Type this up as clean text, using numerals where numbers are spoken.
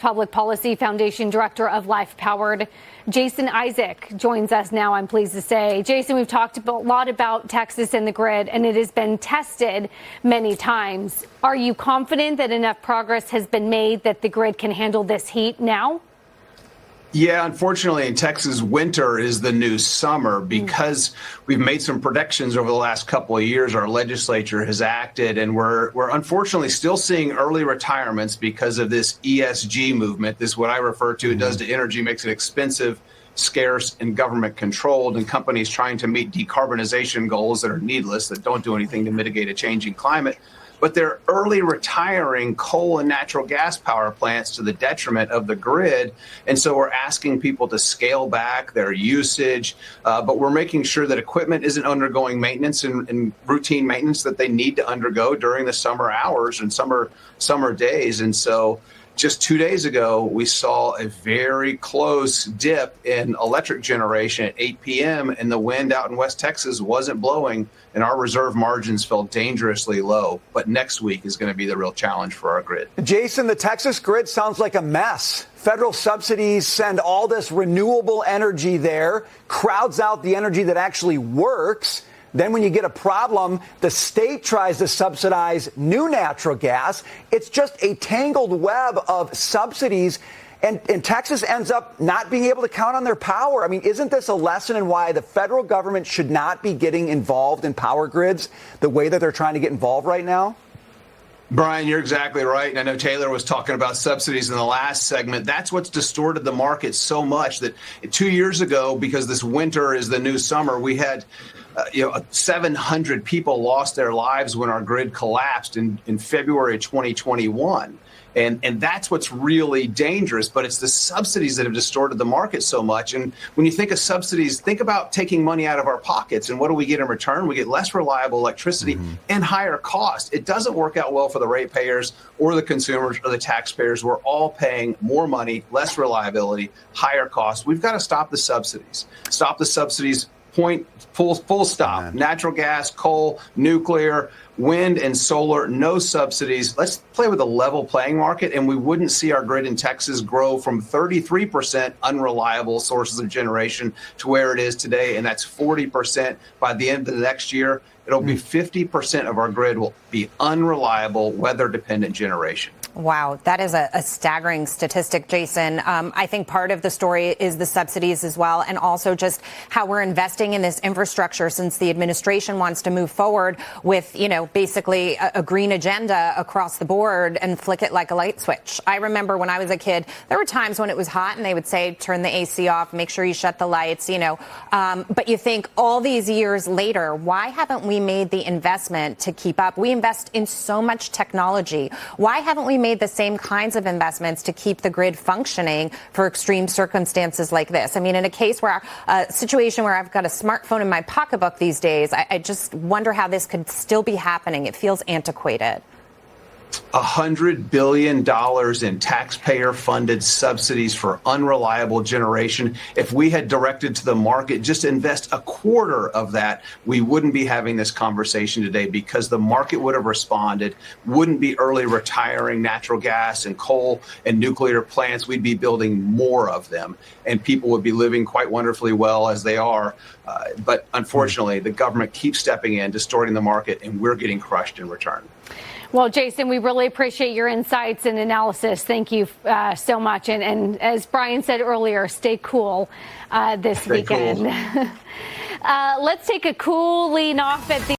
Public Policy Foundation Director of Life Powered. Jason Isaac joins us now, I'm pleased to say. Jason, we've talked a lot about Texas and the grid, and it has been tested many times. Are you confident that enough progress has been made that the grid can handle this heat now? Yeah, unfortunately, in Texas, winter is the new summer because we've made some predictions over the last couple of years. Our legislature has acted, and we're unfortunately still seeing early retirements because of this ESG movement. This, what I refer to, it does to energy, makes it expensive, scarce, and government controlled, and companies trying to meet decarbonization goals that are needless, that don't do anything to mitigate a changing climate. But they're early retiring coal and natural gas power plants to the detriment of the grid. And so we're asking people to scale back their usage, but we're making sure that equipment isn't undergoing maintenance and routine maintenance that they need to undergo during the summer hours and summer days. And so just 2 days ago, we saw a very close dip in electric generation at 8 p.m. and the wind out in West Texas wasn't blowing and our reserve margins fell dangerously low. But next week is going to be the real challenge for our grid. Jason, the Texas grid sounds like a mess. Federal subsidies send all this renewable energy there, crowds out the energy that actually works. Then when you get a problem, the state tries to subsidize new natural gas. It's just a tangled web of subsidies. And Texas ends up not being able to count on their power. I mean, isn't this a lesson in why the federal government should not be getting involved in power grids the way that they're trying to get involved right now? Brian, you're exactly right. And I know Taylor was talking about subsidies in the last segment. That's what's distorted the market so much that 2 years ago, because this winter is the new summer, we had 700 people lost their lives when our grid collapsed in February of 2021. And that's what's really dangerous. But it's the subsidies that have distorted the market so much. And when you think of subsidies, think about taking money out of our pockets. And what do we get in return? We get less reliable electricity and higher cost. It doesn't work out well for the ratepayers or the consumers or the taxpayers. We're all paying more money, less reliability, higher cost. We've got to stop the subsidies. Stop the subsidies. Point, full stop. Natural gas, coal, nuclear, wind and solar, no subsidies. Let's play with a level playing market, and we wouldn't see our grid in Texas grow from 33% unreliable sources of generation to where it is today, and that's 40% by the end of the next year. It'll be 50% of our grid will be unreliable, weather-dependent generation. Wow, that is a staggering statistic, Jason. I think part of the story is the subsidies as well, and also just how we're investing in this infrastructure since the administration wants to move forward with, basically a green agenda across the board and flick it like a light switch. I remember when I was a kid, there were times when it was hot and they would say, turn the AC off, make sure you shut the lights, But you think all these years later, why haven't we made the investment to keep up? We invest in so much technology. Why haven't we made the same kinds of investments to keep the grid functioning for extreme circumstances like this? I mean, in a situation where I've got a smartphone in my pocketbook these days, I just wonder how this could still be happening. It feels antiquated. $100 billion in taxpayer-funded subsidies for unreliable generation. If we had directed to the market just to invest a quarter of that, we wouldn't be having this conversation today because the market would have responded, wouldn't be early retiring natural gas and coal and nuclear plants. We'd be building more of them, and people would be living quite wonderfully well as they are. But unfortunately, the government keeps stepping in, distorting the market, and we're getting crushed in return. Well, Jason, we really appreciate your insights and analysis. Thank you so much. And as Brian said earlier, stay cool this weekend. Cool. Let's take a cooling off at the